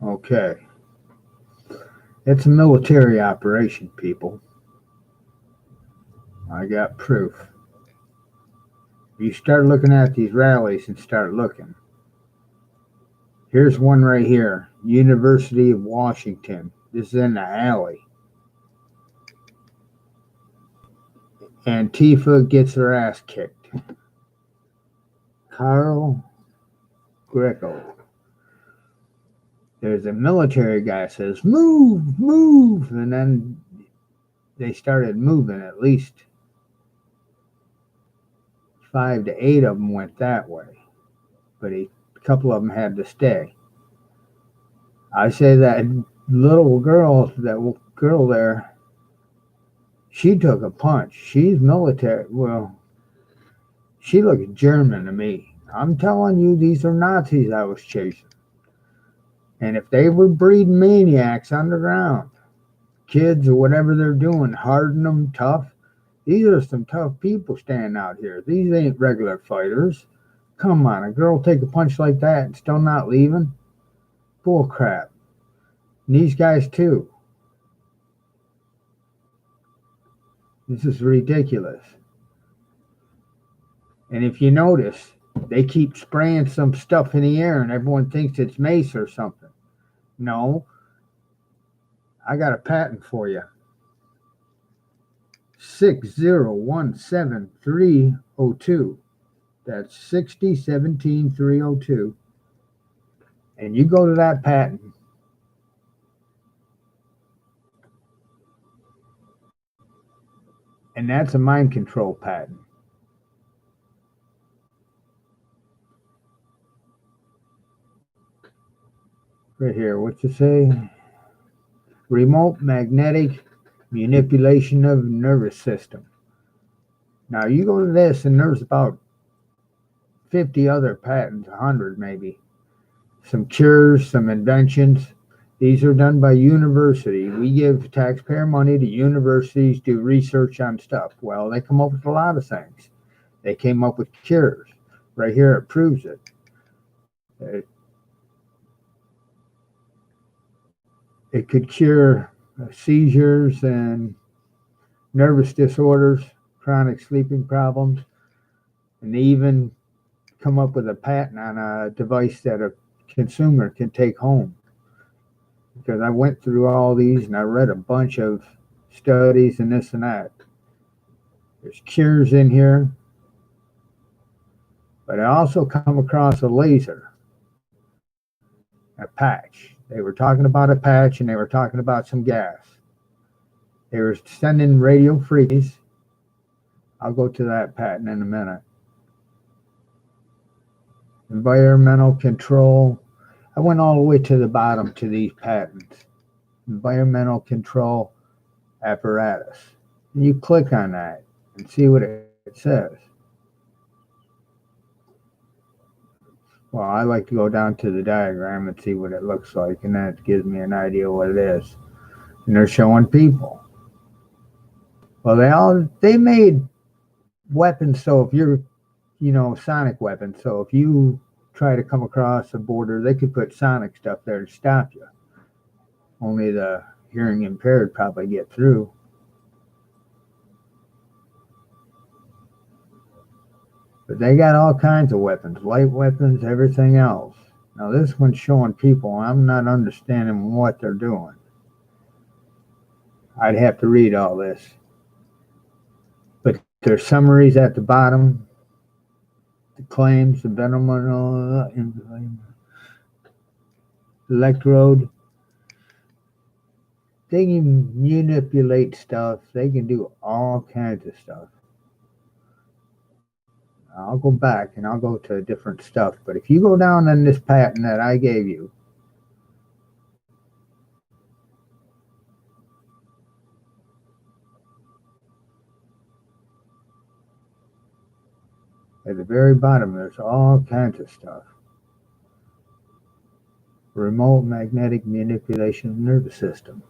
Okay. It's a military operation, people. I got proof. You start looking at these rallies and start looking. Here's one right here, University of Washington. This is in the alley. Antifa gets their ass kicked. Carl Greco. There's a military guy says, move, move. And then they started moving. At least 5 to 8 of them went that way. But a couple of them had to stay. I say that little girl, there, she took a punch. She's military. Well, she looks German to me. I'm telling you, these are Nazis I was chasing. And if they were breeding maniacs underground, kids or whatever they're doing, harden them tough, these are some tough people standing out here. These ain't regular fighters. Come on, a girl take a punch like that and still not leaving? Bull crap. And these guys too. This is ridiculous. And if you notice, they keep spraying some stuff in the air and everyone thinks it's mace or something. No. I got a patent for you. 6017302. That's 6017302. And you go to that patent. And that's a mind control patent. Right here, what you say? Remote magnetic manipulation of nervous system. Now you go to this and there's about 50 other patents, 100 maybe. Some cures, some inventions. These are done by university. We give taxpayer money to universities, do research on stuff. Well, they come up with a lot of things. They came up with cures. Right here it proves it. It could cure seizures and nervous disorders, chronic sleeping problems, and they even come up with a patent on a device that a consumer can take home. Because I went through all these and I read a bunch of studies and this and that. There's cures in here, but I also come across a laser, a patch. They were talking about a patch and they were talking about some gas. They were sending radio frequencies. I'll go to that patent in a minute. Environmental control. I went all the way to the bottom to these patents. Environmental control apparatus. And you click on that and see what it says. Well, I like to go down to the diagram and see what it looks like, and that gives me an idea what it is. And they're showing people. Well, they made weapons, so if you're, sonic weapons, so if you try to come across a border, they could put sonic stuff there to stop you. Only the hearing impaired probably get through. But they got all kinds of weapons, light weapons, everything else. Now this one's showing people. I'm not understanding what they're doing. I'd have to read all this. But there's summaries at the bottom. The claims, the environmental electrode. They can manipulate stuff. They can do all kinds of stuff. I'll go back and I'll go to different stuff. But if you go down on this patent that I gave you, at the very bottom, there's all kinds of stuff. Remote magnetic manipulation of the nervous system.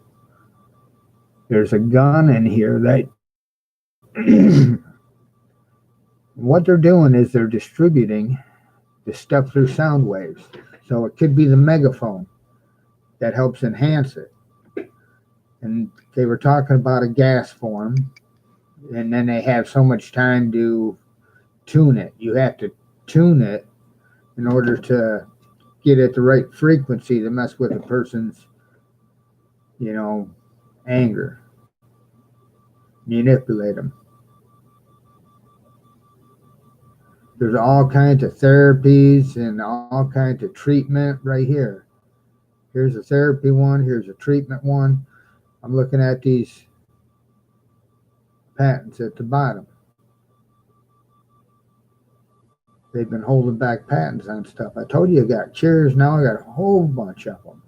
There's a gun in here that what they're doing is they're distributing the stuff through sound waves. So it could be the megaphone. that helps enhance it. And they were talking about a gas form, and then they have so much time to tune it. You have to tune it in order to get at the right frequency to mess with a person's, anger, manipulate them. There's all kinds of therapies and all kinds of treatment right here. Here's a therapy one. Here's a treatment one. I'm looking at these patents at the bottom. They've been holding back patents on stuff. I told you I got chairs. Now I got a whole bunch of them.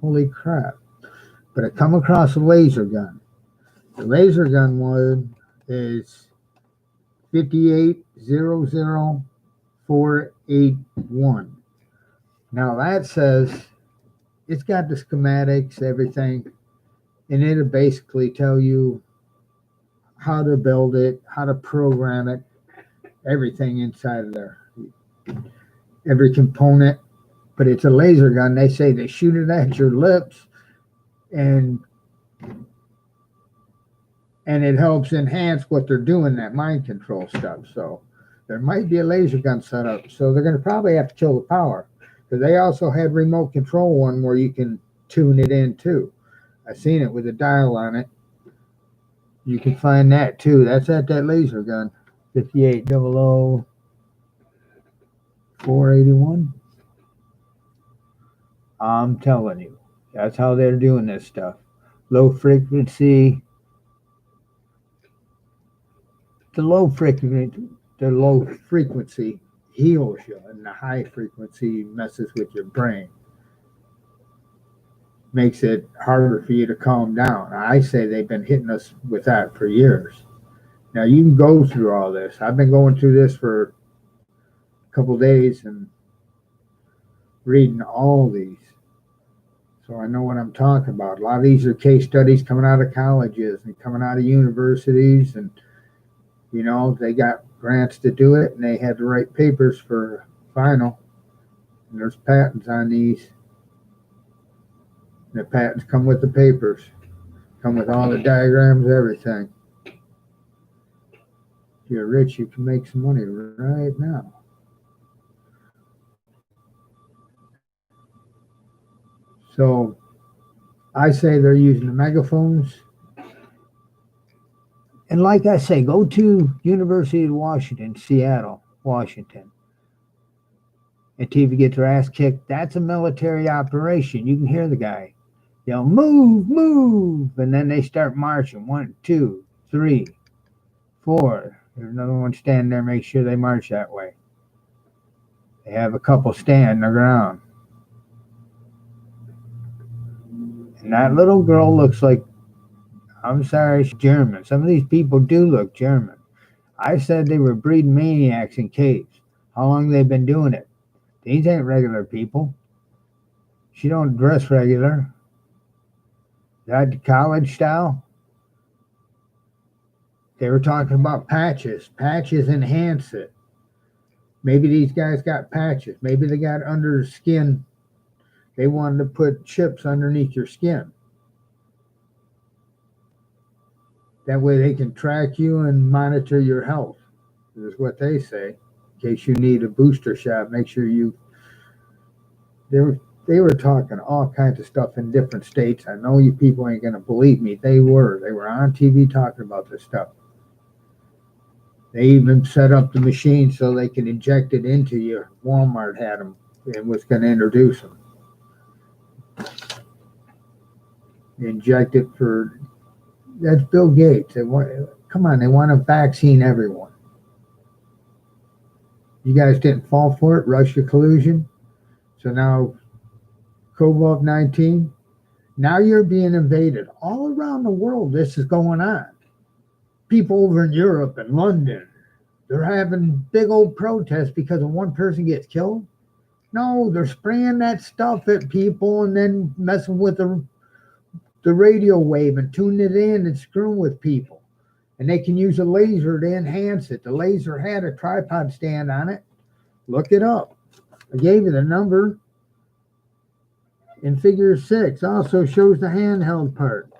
Holy crap. But I come across a laser gun. The laser gun one is 5800481. Now that says it's got the schematics, everything, and it'll basically tell you how to build it, how to program it, everything inside of there, every component. But it's a laser gun. They say they shoot it at your lips, and it helps enhance what they're doing, that mind control stuff. So there might be a laser gun set up. So they're going to probably have to kill the power. Because they also had remote control one where you can tune it in too. I've seen it with a dial on it. You can find that too. That's at that laser gun. 5800481. I'm telling you. That's how they're doing this stuff. Low frequency. The low frequency heals you, and the high frequency messes with your brain. Makes it harder for you to calm down. I say they've been hitting us with that for years. Now you can go through all this. I've been going through this for a couple of days and reading all these. So I know what I'm talking about. A lot of these are case studies coming out of colleges and coming out of universities, and they got grants to do it, and they had to write papers for final. And there's patents on these. The patents come with the papers, come with all the diagrams, everything. If you're rich, you can make some money right now. So I say they're using the megaphones. And like I say, go to University of Washington, Seattle, Washington. Until you get their ass kicked, that's a military operation. You can hear the guy yell, move, move. And then they start marching. 1, 2, 3, 4. There's another one standing there, make sure they march that way. They have a couple stand on the ground. And that little girl looks like, I'm sorry, she's German. Some of these people do look German. I said they were breeding maniacs in caves. How long they've been doing it? These ain't regular people. She don't dress regular. That college style. They were talking about patches. Patches enhance it. Maybe these guys got patches. Maybe they got under the skin. They wanted to put chips underneath your skin. That way they can track you and monitor your health. Is what they say. In case you need a booster shot, make sure you. They were talking all kinds of stuff in different states. I know you people ain't gonna believe me. They were on TV talking about this stuff. They even set up the machine so they can inject it into you. Walmart had them and was going to introduce them. Inject it for. That's Bill Gates. They want to vaccine everyone. You guys didn't fall for it, Russia collusion. So now, COVID-19, now you're being invaded. All around the world, this is going on. People over in Europe and London, they're having big old protests because of one person gets killed. No, they're spraying that stuff at people and then messing with the radio wave and tuning it in and screwing with people. And they can use a laser to enhance it. The laser had a tripod stand on it. Look it up. I gave you the number. In figure 6 also shows the handheld part.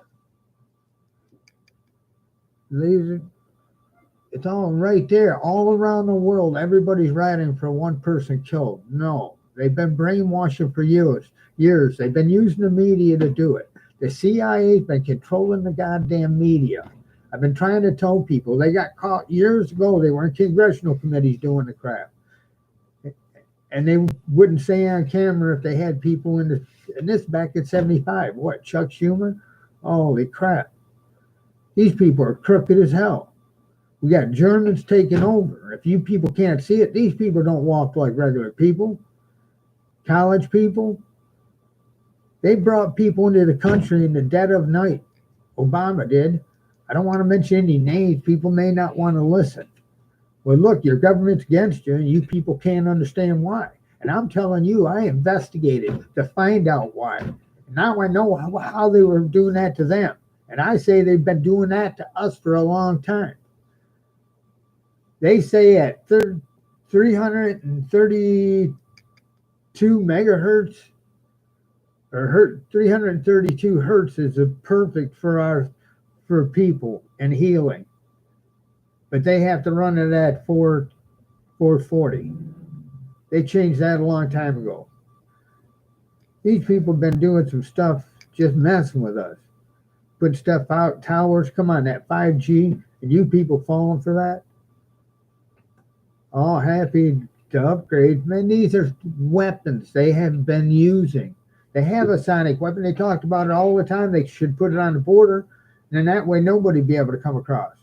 These, it's all right there, all around the world. Everybody's writing for one person killed. No, they've been brainwashing for years. Years. They've been using the media to do it. The CIA's been controlling the goddamn media. I've been trying to tell people. They got caught years ago. They were in congressional committees doing the crap. And they wouldn't say on camera if they had people in the. And this back at 75. What, Chuck Schumer? Holy crap. These people are crooked as hell. We got Germans taking over. If you people can't see it, these people don't walk like regular people. College people. They brought people into the country in the dead of night. Obama did. I don't want to mention any names. People may not want to listen. Well, look, your government's against you, and you people can't understand why. And I'm telling you, I investigated to find out why. And now I know how they were doing that to them. And I say they've been doing that to us for a long time. They say at 332 megahertz or 332 hertz is perfect for people and healing. But they have to run it at 440. They changed that a long time ago. These people have been doing some stuff just messing with us. Put stuff out, towers, come on, that 5G, and you people falling for that? All happy to upgrade. Man, these are weapons they have been using. They have a sonic weapon. They talked about it all the time. They should put it on the border, and then that way nobody be able to come across.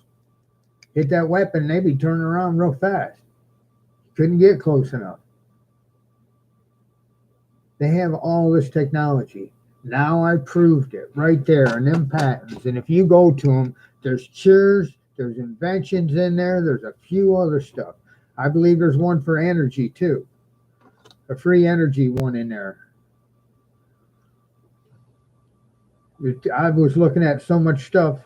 Hit that weapon, they'd be turning around real fast. Couldn't get close enough. They have all this technology. Now I proved it right there in them patents. And if you go to them, there's cures, there's inventions in there, there's a few other stuff. I believe there's one for energy too. A free energy one in there. I was looking at so much stuff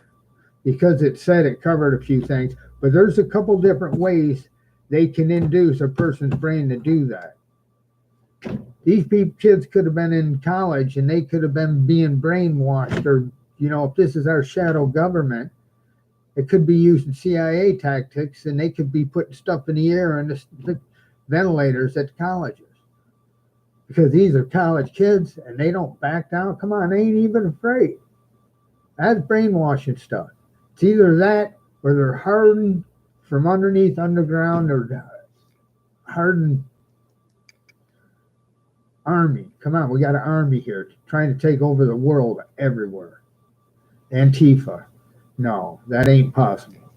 because it said it covered a few things, but there's a couple different ways they can induce a person's brain to do that. These kids could have been in college and they could have been being brainwashed, or, if this is our shadow government, it could be using CIA tactics, and they could be putting stuff in the air and the ventilators at the colleges. Because these are college kids and they don't back down. Come on, they ain't even afraid. That's brainwashing stuff. It's either that or they're hardened from underneath underground, or hardened army. Come on, we got an army here trying to take over the world everywhere. Antifa. No, that ain't possible.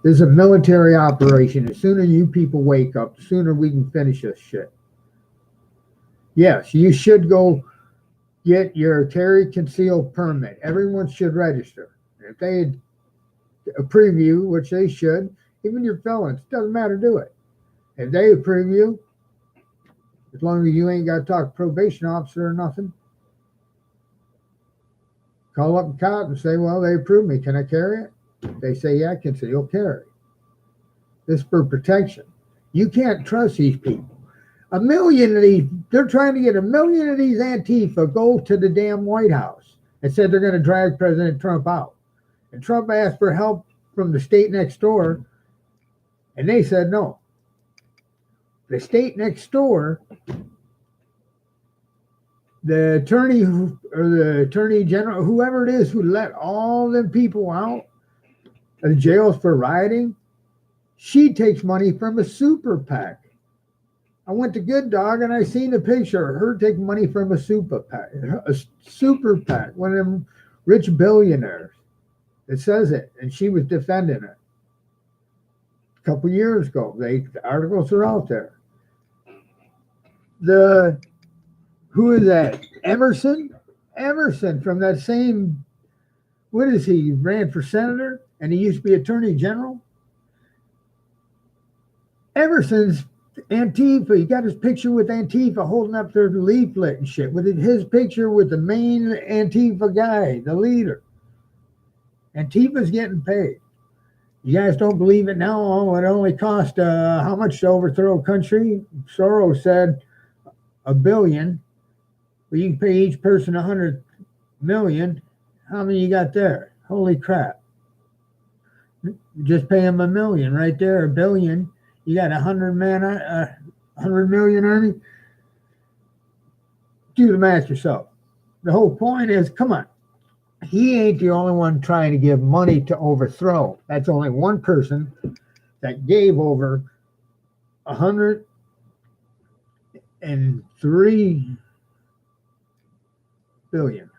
This is a military operation. The sooner you people wake up, the sooner we can finish this shit. Yes, you should go get your carry conceal permit. Everyone should register. If they had approve you, which they should, even your felons, doesn't matter, do it. If they approve you, as long as you ain't got to talk to probation officer or nothing, call up the cop and say, well, they approved me. Can I carry it? They say, yeah, I can say, you'll carry. This is for protection. You can't trust these people. A million of these, they're trying to get a million of these Antifa go to the damn White House and said they're going to drag President Trump out. And Trump asked for help from the state next door, and they said no. The state next door, the attorney or the attorney general, whoever it is who let all them people out of the jails for rioting, she takes money from a super PAC. I went to Good Dog and I seen a picture of her taking money from a super PAC, one of them rich billionaires. It says it, and she was defending it a couple years ago. The articles are out there. Who is that? Emerson from that same, what is he? Ran for senator and he used to be attorney general. Emerson's Antifa. He got his picture with Antifa holding up their leaflet and shit, with his picture with the main Antifa guy, the leader. Antifa's getting paid. You guys don't believe it now? Oh, it only cost how much to overthrow a country? Soros said $1 billion. Well, you can pay each person 100 million. How many you got there? Holy crap. Just pay them a million right there, a billion. You got 100 million earning. Do the math yourself. The whole point is, come on. He ain't the only one trying to give money to overthrow. That's only one person that gave over 103 billion.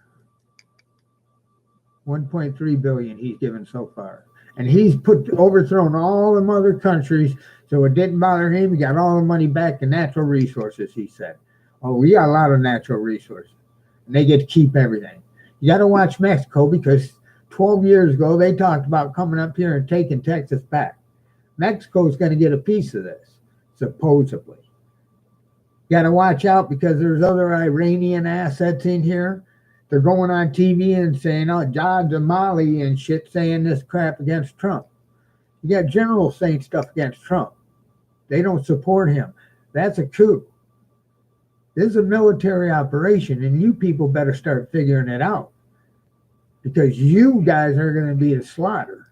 1.3 billion he's given so far. And he's overthrown all the other countries, so it didn't bother him. He got all the money back to natural resources, he said. Oh, we got a lot of natural resources. And they get to keep everything. You got to watch Mexico, because 12 years ago they talked about coming up here and taking Texas back. Mexico's going to get a piece of this, supposedly. You got to watch out, because there's other Iranian assets in here. They're going on TV and saying, oh, Jad Jamali and shit, saying this crap against Trump. You got generals saying stuff against Trump. They don't support him. That's a coup. This is a military operation, and you people better start figuring it out, because you guys are going to be the slaughter.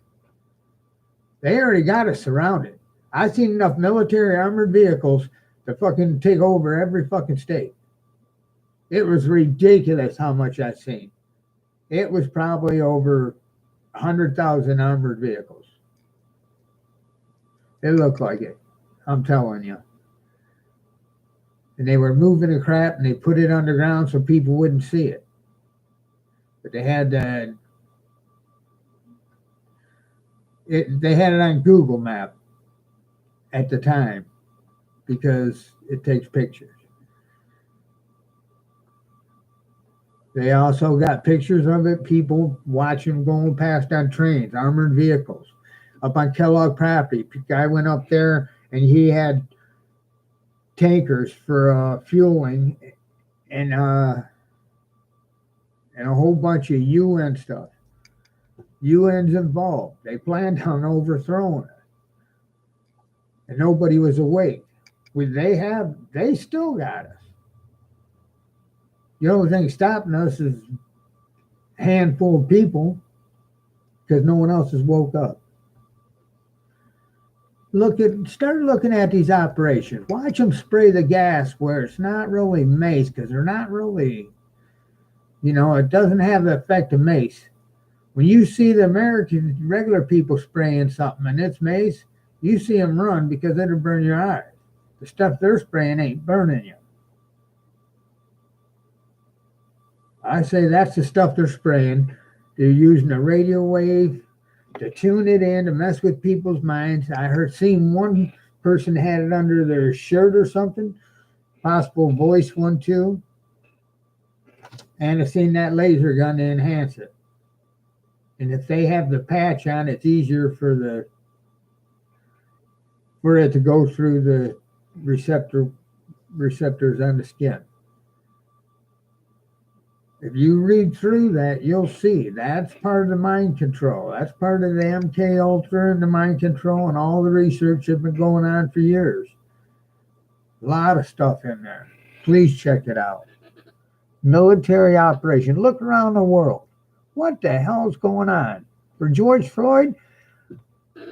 They already got us surrounded. I've seen enough military armored vehicles to fucking take over every fucking state. It was ridiculous how much I've seen. It was probably over 100,000 armored vehicles. It looked like it. I'm telling you. And they were moving the crap, and they put it underground so people wouldn't see it. But they had they had it on Google Map at the time, because it takes pictures. They also got pictures of it, people watching going past on trains, armored vehicles. Up on Kellogg property, guy went up there and he had tankers for fueling and a whole bunch of UN stuff. UN's involved. They planned on overthrowing it. And nobody was awake. They still got us. The only thing stopping us is a handful of people, because no one else has woke up. Start looking at these operations. Watch them spray the gas where it's not really mace, because they're not really, it doesn't have the effect of mace. When you see the American regular people spraying something and it's mace, you see them run, because it'll burn your eyes. The stuff they're spraying ain't burning you. I say that's the stuff they're spraying. They're using a radio wave to tune it in, to mess with people's minds. I seen one person had it under their shirt or something, possible voice one too. And I've seen that laser gun to enhance it. And if they have the patch on, it's easier for it to go through the receptors on the skin. If you read through that, you'll see that's part of the mind control. That's part of the MK Ultra and the mind control, and all the research that's been going on for years. A lot of stuff in there. Please check it out. Military operation. Look around the world. What the hell's going on? For George Floyd,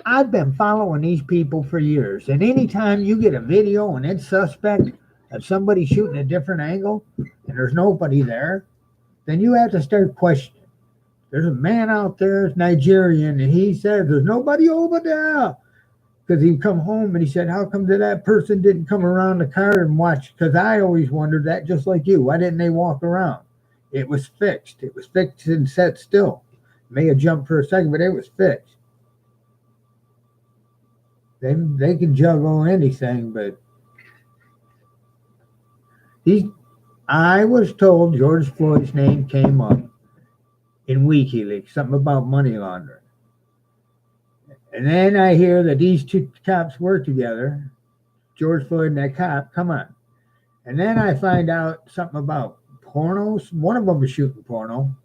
I've been following these people for years, and anytime you get a video and it's suspect of somebody shooting a different angle and there's nobody there, then you have to start questioning. There's a man out there, it's Nigerian, and he said there's nobody over there. Because he'd come home and he said, how come that person didn't come around the car and watch? Because I always wondered that, just like you. Why didn't they walk around? It was fixed. It was fixed and set still. May have jumped for a second, but it was fixed. They can juggle anything, but I was told George Floyd's name came up in WikiLeaks, something about money laundering. And then I hear that these two cops work together, George Floyd and that cop, come on. And then I find out something about pornos. One of them was shooting porno.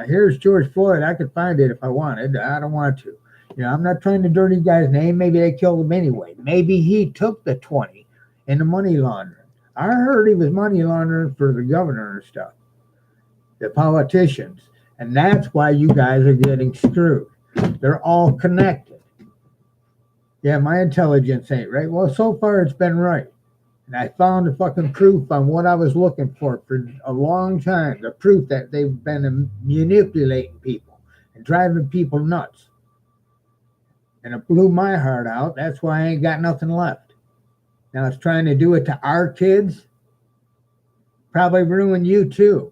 Here's George Floyd. I could find it if I wanted. I don't want to. I'm not trying to dirty guy's name. Maybe they killed him anyway. Maybe he took the 20 in the money laundering. I heard he was money laundering for the governor and stuff, the politicians. And that's why you guys are getting screwed. They're all connected. Yeah, my intelligence ain't right. Well, so far it's been right. And I found the fucking proof on what I was looking for a long time. The proof that they've been manipulating people and driving people nuts. And it blew my heart out. That's why I ain't got nothing left. Now it's trying to do it to our kids. Probably ruin you too.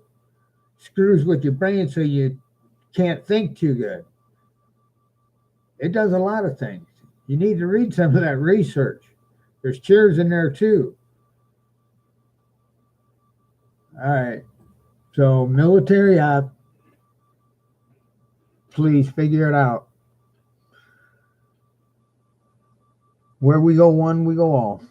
Screws with your brain so you can't think too good. It does a lot of things. You need to read some of that research. There's cheers in there too. All right. So military op, please figure it out. Where we go one, we go all.